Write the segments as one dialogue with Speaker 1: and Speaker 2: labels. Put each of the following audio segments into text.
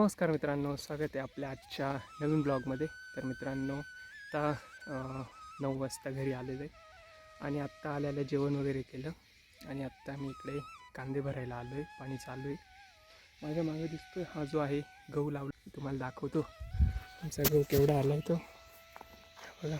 Speaker 1: नमस्कार मित्रांनो, स्वागत आहे आपल्या आजच्या नवीन ब्लॉगमध्ये. तर मित्रांनो, आता 9 वाजता घरी आलेलो आहे आणि आत्ता आल्याला जेवण वगैरे केलं आणि आत्ता मी इकडे कांदे भरायला आलो आहे. पाणी चालू आहे. माझ्या मागे दिसतो हा जो आहे गहू लावला, तुम्हाला दाखवतो. आमचा गहू केवढा आला आहे तो बघा.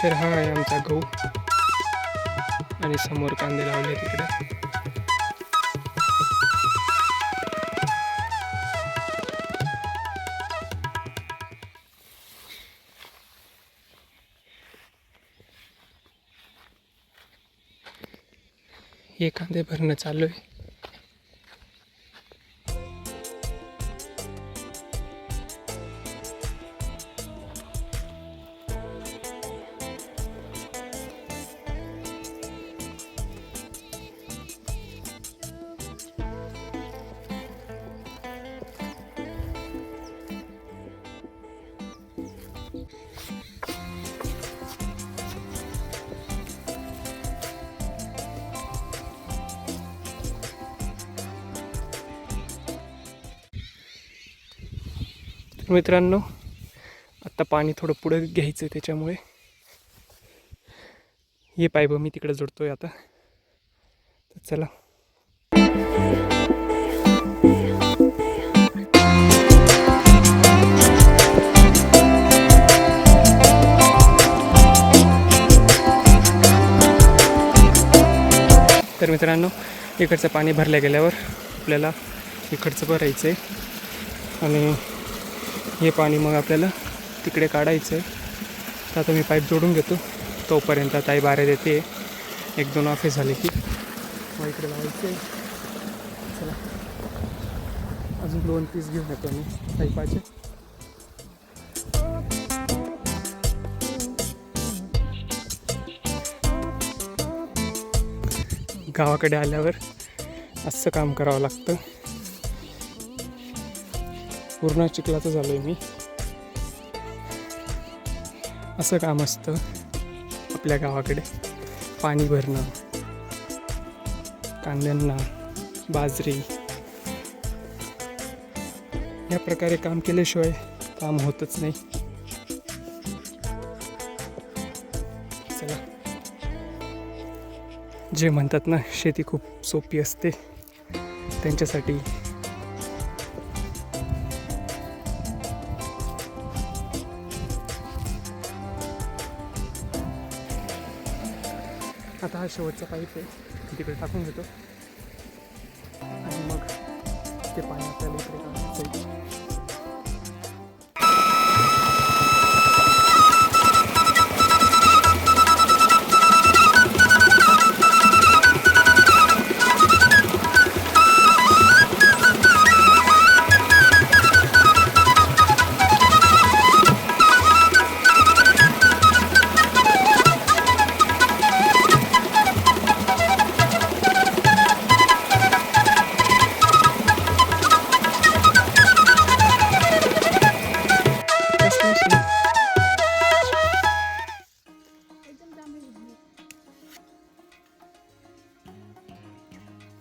Speaker 1: तर हा आहे आमचा गहू आणि समोर कांदे लावले तिकडे. हे कांदे भरणं चालू आहे. मित्रांनो, आत्ता पाणी थोडं पुढं घ्यायचं आहे, त्याच्यामुळे हे पाईप मी तिकडे जोडतोय आता. तर चला. तर मित्रांनो, इकडचं पाणी भरल्या गेल्यावर आपल्याला इकडचं भरायचं आहे आणि हे पाणी मग आपल्याला तिकडे काढायचं आहे. तर आता मी पाईप जोडून घेतो. तोपर्यंत ताई बारे देते. 1-2 ऑफिस झाले की मग इकडे लावायचं आहे. चला, अजून 2 पीस घेऊन येतो मी पाईपाचे. गावाकडे आल्यावर असं काम करावं लागतं. पूर्ण चिखलाचं झालो आहे मी. असं काम असतं आपल्या गावाकडे. पाणी भरणं, कांद्यांना, बाजरी, या प्रकारे काम केल्याशिवाय काम होतच नाही. चला, जे म्हणतात ना शेती खूप सोपी असते, त्यांच्यासाठी आता हा शेवटचा पाईप आहे, तिकडे टाकून घेतो आणि मग ते पाणी आपल्याला इकडे काढायचं आहे.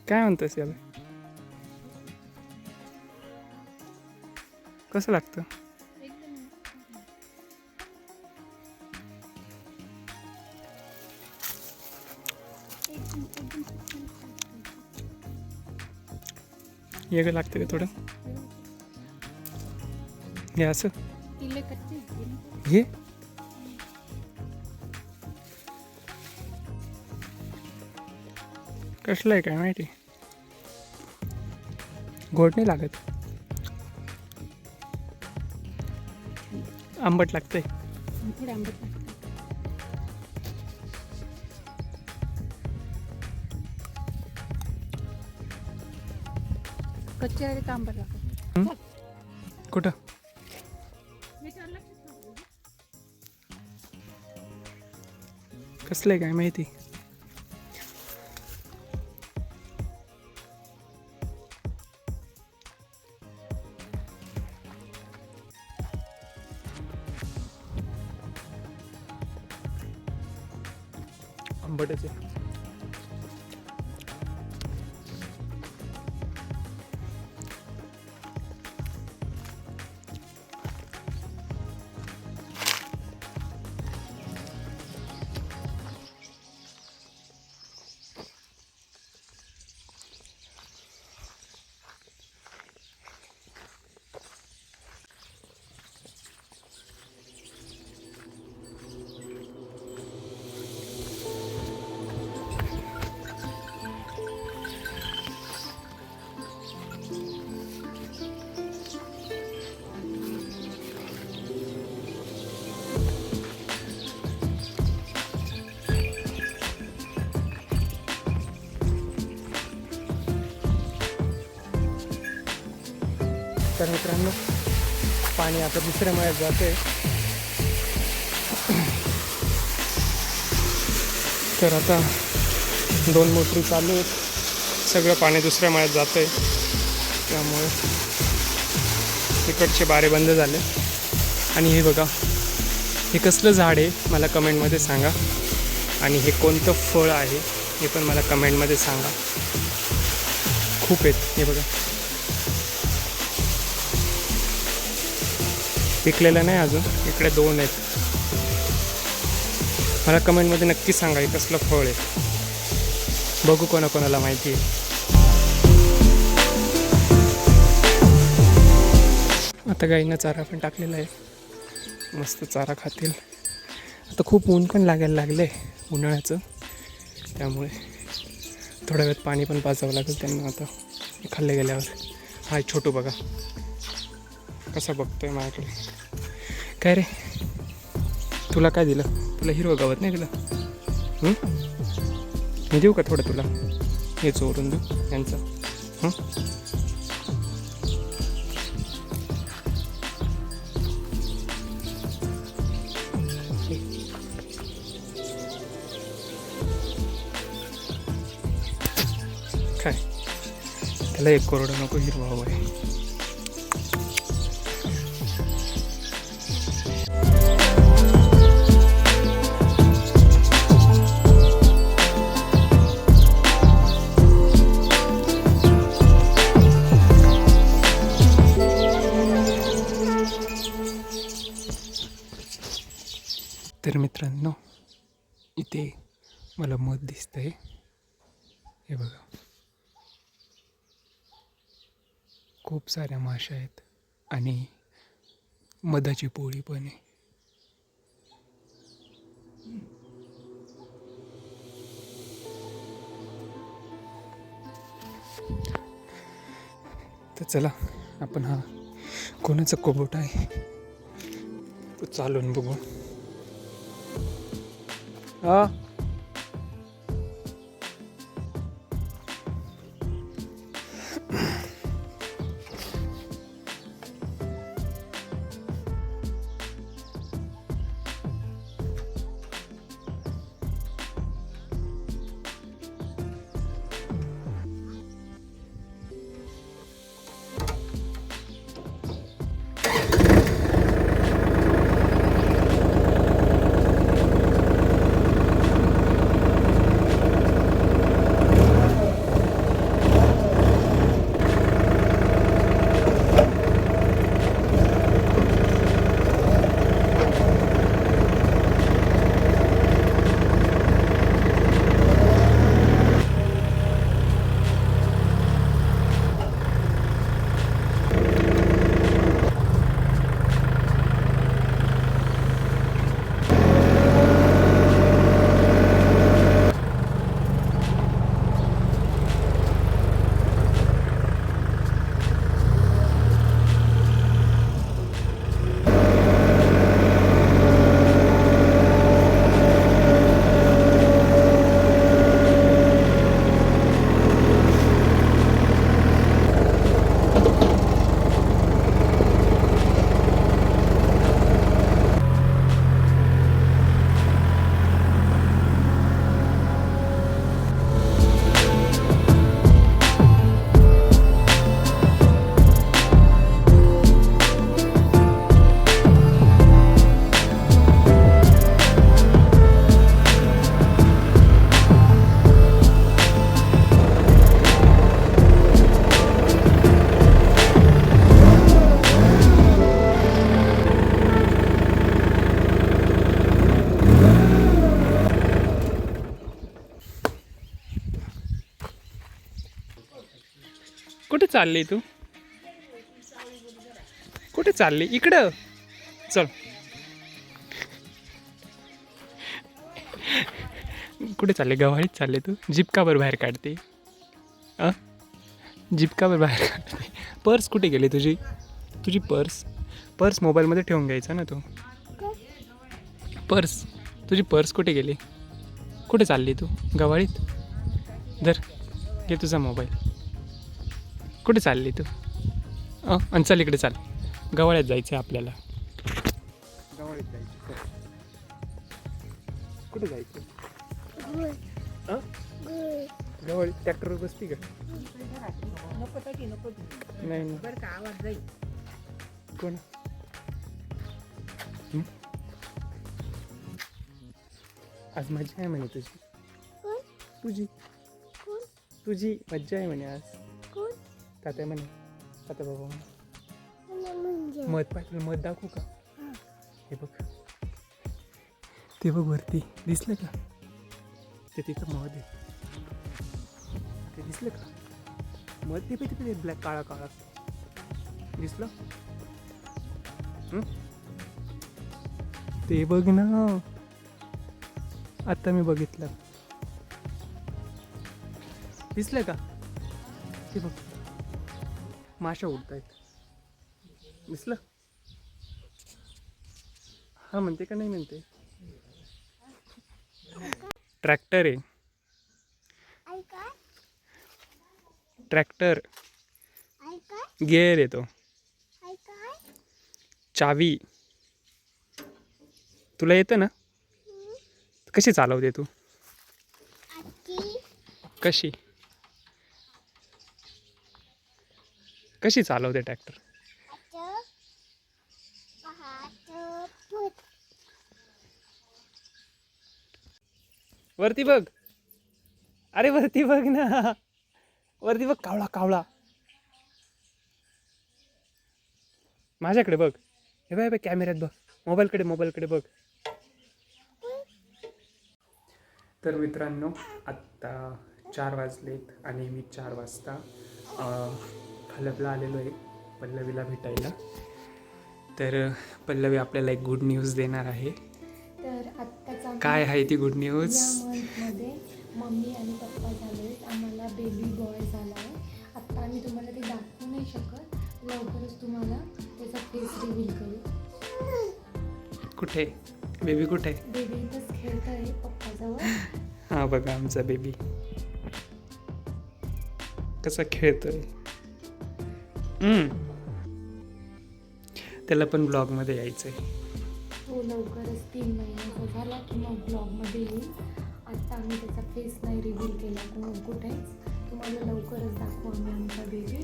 Speaker 1: काय म्हणतोस याला? कसं लागतं? वेगळं लागतं का थोडं? हे असं हे कसलं आहे काय माहिती. गोड नाही लागत, आंबट लागतंय.
Speaker 2: कच्च्या आंबट लागत.
Speaker 1: कुठं? कसलं आहे काय माहिती. आंबटच आहे. तर मित्रांनो, पाणी आता दुसऱ्या मळ्यात जाते. तर आता 2 मोटरी चालू आहेत. सगळं पाणी दुसऱ्या मळ्यात जातं आहे. त्यामुळे इकडचे बारे बंद झाले. आणि हे बघा, हे कसलं झाड आहे मला कमेंटमध्ये सांगा. आणि हे कोणतं फळ आहे हे पण मला कमेंटमध्ये सांगा. खूप आहेत हे बघा. पिकलेलं नाही अजून, इकडे 2 आहेत. मला कमेंटमध्ये नक्की सांगा हे कसलं फळ आहे. बघू कोणाकोणाला माहिती आहे. आता गाईंना चारा पण टाकलेला आहे, मस्त चारा खातील. आता खूप ऊन पण लागायला लागलं आहे उन्हाळ्याचं, त्यामुळे थोड्या वेळात पाणी पण पाजावं लागेल त्यांना. आता खाल्ले गेल्यावर. हा छोटू बघा कसा बघतोय माझ्याकडे. काय रे, तुला काय दिलं? तुला हिरवं गवत नाही दिलं? मी देऊ का थोडं तुला? हे चोरून देऊ यांचं. काय त्याला 1 कोरडं नको, हिरवा हवं आहे. तर मित्रांनो, इथे मला मध दिसतंय. हे बघा, खूप साऱ्या माश्या आहेत आणि मधाची पोळी पण आहे. तर चला, आपण हा कोणाचा कोबोटा आहे तो चालून बघू. हा, कुठे चालली तू? कुठे चालली? इकडं चल. कुठे चालले? गव्हाळीत चालले तू? जीप का बरं बाहेर काढते? जीप का बरं बाहेर काढते? पर्स कुठे गेली तुझी? तुझी पर्स मोबाईलमध्ये ठेवून घ्यायचा ना तू. तुझी पर्स कुठे गेली? कुठे चालली तू? गव्हाळीत? धर, घे तुझा मोबाईल. कुठे चालली तू? आणि चल इकडे चाल. गव्हाळ्यात जायचं आहे आपल्याला. गव्हाळीत जायचं. कुठे जायचं? गव्हाळीत ट्रॅक्टरवर बसती का? नाही बरं का, आवाज जाईल. कोण? आज मज्जा आहे म्हणे तुझी. तुझी मज्जा आहे म्हणे आज. तात्या म्हणे, तात्या बाबा म्हणे मध पाहिजे. मध दाखवू का? हे बघ, ते बघ वरती दिसलं का? ते तिथं मध आहे. ते दिसलं का? मध ते तिथे ब्लॅक काळा काळा दिसलं? ते बघ ना, आता मी बघितलं. दिसलं का? ते बघ, माशा उडतायत. दिसलं? हा म्हणते का नाही म्हणते? ट्रॅक्टर आहे. ट्रॅक्टर गिअर येतो. चावी तुला येतं ना? कशी चालवते तू? कशी चालवते ट्रॅक्टर? वरती बघ. अरे वरती बघ ना, वरती बघ. कावळा कावळा माझ्याकडे बघ. हे बाय कॅमेऱ्यात बघ. मोबाईलकडे बघ. तर मित्रांनो, आत्ता 4 वाजलेत आणि मी 4 वाजता हलपला आलेलो आहे पल्लवीला भेटायला. तर पल्लवी आपल्याला एक गुड न्यूज देणार आहे.
Speaker 2: तर आत्ताचा
Speaker 1: काय आहे ती गुड न्यूज?
Speaker 2: या मंथमध्ये मम्मी आणि पप्पा झाले, आम्हाला बेबी बॉय झाला आहे. आत्ता आम्ही तुम्हाला ते दाखवू नाही शकत, लवकरच तुम्हाला त्याचा फेस रिव्हील करू.
Speaker 1: कुठे बेबी? कुठे?
Speaker 2: बेबी इथंच खेळत आहे पप्पाजवळ.
Speaker 1: हा बघा आमचा बेबी कसा खेळतोय. त्याला पण ब्लॉगमध्ये यायचंय.
Speaker 2: हो, लवकरच 3 महिन्याचा झाला की मग ब्लॉगमध्ये येईल. आत्ता आम्ही त्याचा फेस नाही रिव्हील केला कुठेच. तुम्हाला लवकरच दाखवू आम्ही आमचा बेबी.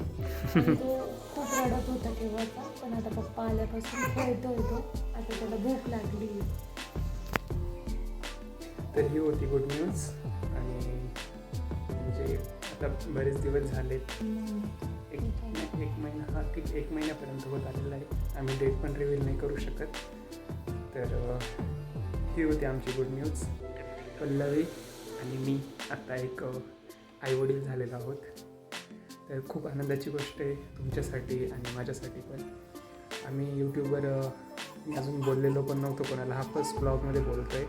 Speaker 2: तो खूप रडत होता तेव्हाचा, पण आता पप्पा आल्यापासून खेळतोय तो. आता त्याला भूक लागली.
Speaker 1: तर ही होती गुड न्यूज. आणि म्हणजे आता बरेच दिवस झालेत. एक महिना, हा ठीक, 1 महिन्यापर्यंत होत आलेला आहे. आम्ही डेट पण रिव्हील नाही करू शकत. तर ही होती आमची गुड न्यूज. पल्लवी आणि मी आता एक आईवडील झालेलो आहोत. तर खूप आनंदाची गोष्ट आहे तुमच्यासाठी आणि माझ्यासाठी पण. आम्ही यूट्यूबवर अजून बोललेलो पण नव्हतो कोणाला. हा फर्स्ट ब्लॉगमध्ये बोलतो आहे.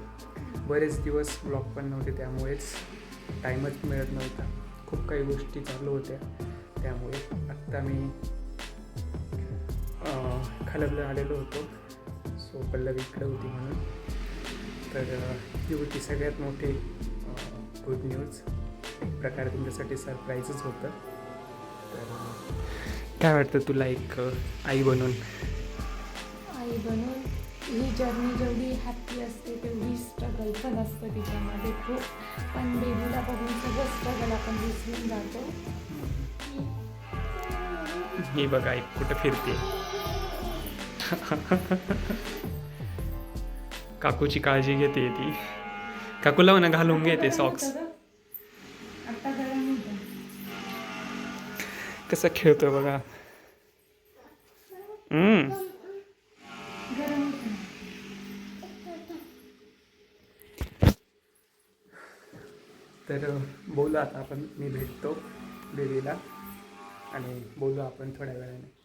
Speaker 1: बरेच दिवस ब्लॉग पण नव्हते, त्यामुळेच टाईमच मिळत नव्हता. खूप काही गोष्टी चालू होत्या, त्यामुळे आत्ता मी खलबला आलेलो होतो. सो पल्लवी इकडे होती म्हणून. तर ही होती सगळ्यात मोठी गुड न्यूज. एक प्रकारे तुमच्यासाठी सरप्राईजच होतं. तर काय वाटतं तुला एक आई बनून
Speaker 2: ही जर्नी जेवढी हॅप्पी असते तेवढी स्ट्रगल पण असतं तिच्यामध्ये खूप. पण बेबीला बघून सगळं स्ट्रगल आपण विसरून जातो.
Speaker 1: ही बघा एक कुठं फिरते. काकूची काळजी घेते ती. काकूला म्हणा घालून घेते सॉक्स. कसं खेळतोय बघा. तर बोलू आता आपण. मी भेटतो बेबीला. आणि बोलू आपण थोड्या वेळाने.